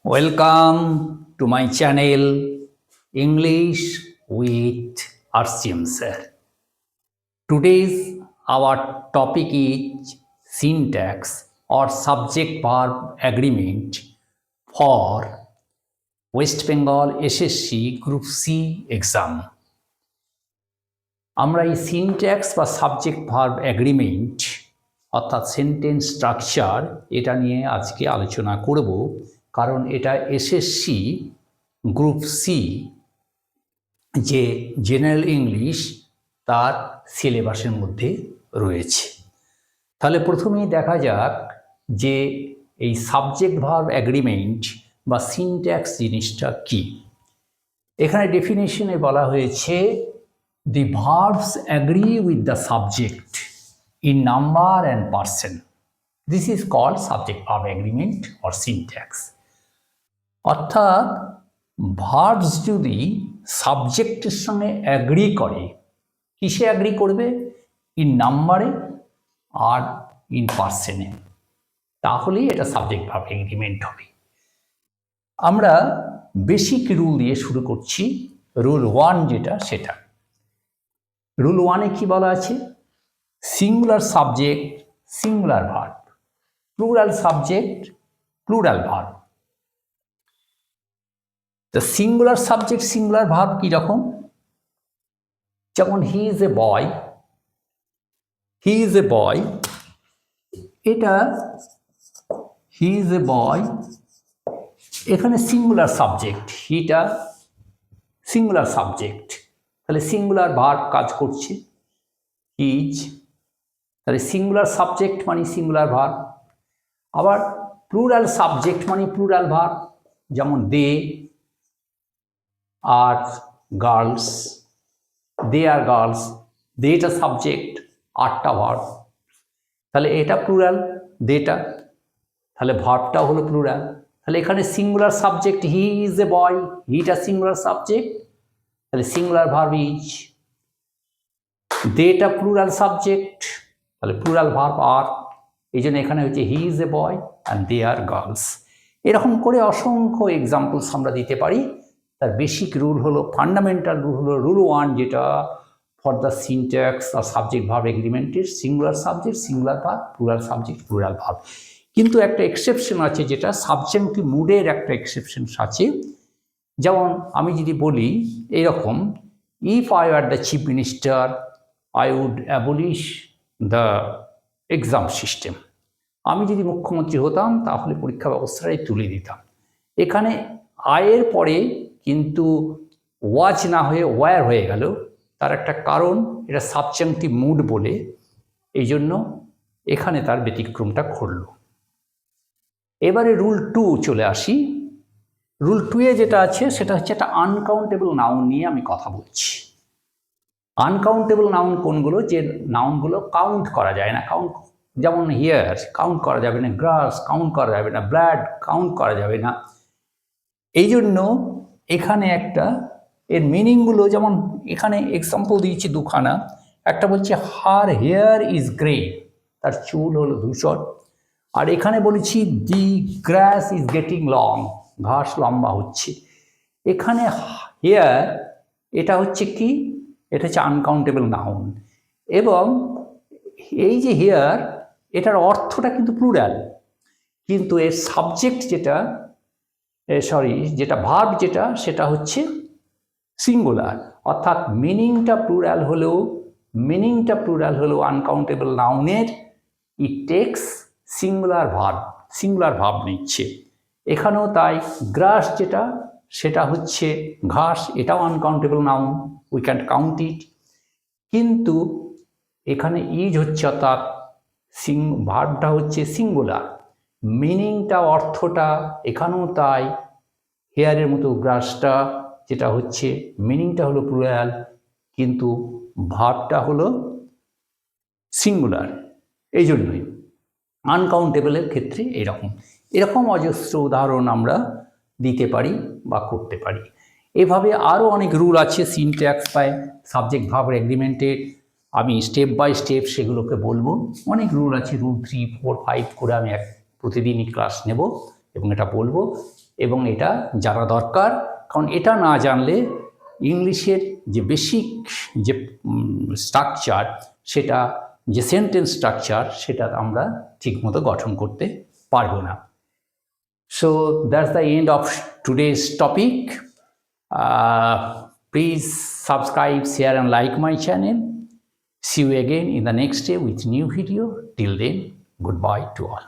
Welcome to my channel English with RCM sir. Today's our topic is syntax or subject verb agreement for West Bengal SSC Group C exam. আমরা এই syntax বা subject verb agreement অর্থাৎ sentence structure এটা নিয়ে আজকে আলোচনা করব, কারণ এটা এসএসসি গ্রুপ সি যে জেনারেল ইংলিশ তার সিলেবাসের মধ্যে রয়েছে। তাহলে প্রথমেই দেখা যাক যে এই সাবজেক্ট ভার্ব অ্যাগ্রিমেন্ট বা সিনট্যাক্স জিনিসটা কি। এখানে ডেফিনেশনে বলা হয়েছে the verbs agree with the subject in number and person. This is called subject verb agreement or syntax. অর্থাৎ ভার্বস যদি সাবজেক্টের সঙ্গে অ্যাগ্রি করে, কিসে অ্যাগ্রি করবে? ইন নাম্বারে আর ইন পার্সনে, তাহলেই এটা সাবজেক্ট ভার্ব এগ্রিমেন্ট হবে। আমরা বেসিক রুল দিয়ে শুরু করছি। রুল 1 যেটা, সেটা রুল 1-এ কি বলা আছে? Singular subject singular verb, plural subject plural verb. তো সিঙ্গুলার সাবজেক্ট সিঙ্গুলার ভার্ব কীরকম? যেমন হি is a boy, he is a বয়, এটা হি ইজ এ বয়, এখানে সিঙ্গুলার সাবজেক্ট, হিটা সিঙ্গুলার সাবজেক্ট, তাহলে সিঙ্গুলার ভার্ব কাজ করছে ইজ, তাহলে সিঙ্গুলার সাবজেক্ট মানে সিঙ্গুলার ভার্ব। আবার প্লুরাল সাবজেক্ট মানে প্লুরাল ভার্ব, যেমন দে are girls, they are girls, দেটা subject আটটা ভার্ব, তাহলে এটা প্লুরাল দেটা, তাহলে ভার্বটা হলো প্লুরাল। তাহলে এখানে singular subject he is a boy, হিটা সিঙ্গুলার সাবজেক্ট, তাহলে সিঙ্গুলার ভার্ব ইজ। দেটা প্লুরাল সাবজেক্ট, তাহলে প্লুরাল ভার্ব আর, এই জন্য এখানে হচ্ছে he is a boy and they are girls. এরকম করে অসংখ্য এক্সাম্পলস আমরা দিতে পারি। তার বেসিক রুল হলো, ফান্ডামেন্টাল রুল হলো রুল 1, যেটা for the syntax are subject verb এগ্রিমেন্টের singular subject singular verb, plural subject plural verb. কিন্তু একটা এক্সেপশন আছে, যেটা সাবজেক্টিভ মুডের একটা এক্সেপশন আছে। যেমন আমি যদি বলি এইরকম, if I are the chief minister I would abolish the exam system. আমি যদি মুখ্যমন্ত্রী হতাম তাহলে পরীক্ষা ব্যবস্থাটাই তুলে দিতাম। এখানে আয়ের পরে কিন্তু ওয়াচ না হয়ে ওয়ার হয়ে গেল, তার একটা কারণ, এটা সাবজেক্টিভ মুড বলে, এই জন্য এখানে তার ব্যতিক্রমটা ঘটল। এবারে রুল 2 চলে আসি। রুল 2-এ যেটা আছে সেটা হচ্ছে একটা আনকাউন্টেবল নাউন নিয়ে আমি কথা বলছি। আনকাউন্টেবল নাউন কোনগুলো? যে নাউনগুলো কাউন্ট করা যায় না। কাউন্ট, যেমন হিয়ার কাউন্ট করা যাবে না, গ্রাস কাউন্ট করা যাবে না, ব্লাড কাউন্ট করা যাবে না। এই জন্য এখানে একটা এর মিনিংগুলো, যেমন এখানে এক্সাম্পল দিয়েছি দুখানা। একটা বলছে হার হেয়ার ইজ গ্রে, তার চুল হলো ধূসর। আর এখানে বলেছি দি গ্রাস ইজ গেটিং লং, ঘাস লম্বা হচ্ছে। এখানে হেয়ার এটা হচ্ছে কি? এটা হচ্ছে আনকাউন্টেবল নাউন। এবং এই যে হেয়ার, এটার অর্থটা কিন্তু প্লুরাল, কিন্তু এর সাবজেক্ট যেটা যেটা ভার্ব যেটা, সেটা হচ্ছে সিঙ্গুলার। অর্থাৎ মিনিংটা প্লুরাল হলেও আনকাউন্টেবল নাউনের ইট টেক্স সিঙ্গুলার ভার্ব নিচ্ছে। এখানেও তাই গ্রাস যেটা, সেটা হচ্ছে ঘাস, এটাও uncountable noun, we can't count it. কিন্তু এখানে ইজ হচ্ছে, অর্থাৎ ভার্বটা হচ্ছে সিঙ্গুলার, মিনিংটা অর্থটা এখানেও তাই। হেয়ারের মতো গ্রাসটা যেটা হচ্ছে মিনিংটা হলো প্লুরাল, কিন্তু ভার্বটা হলো সিঙ্গুলার। এই জন্যই আনকাউন্টেবলের ক্ষেত্রে এরকম অজস্র উদাহরণ আমরা দিতে পারি বা করতে পারি। এভাবে আরও অনেক রুল আছে সিনট্যাক্স বা সাবজেক্ট ভার্ব এগ্রিমেন্টের। আমি স্টেপ বাই স্টেপ সেগুলোকে বলবো। অনেক রুল আছে, রুল 3, 4, 5 করে আমি প্রতিদিনই ক্লাস নেব এবং এটা বলবো, এবং এটা জানা দরকার, কারণ এটা না জানলে ইংলিশের যে বেসিক যে স্ট্রাকচার, সেটা যে সেন্টেন্স স্ট্রাকচার, সেটা আমরা ঠিকমতো গঠন করতে পারবো না। So that's the end of today's topic. Please subscribe, share and like my channel. See you again in the next day with new video. Till then, goodbye to all.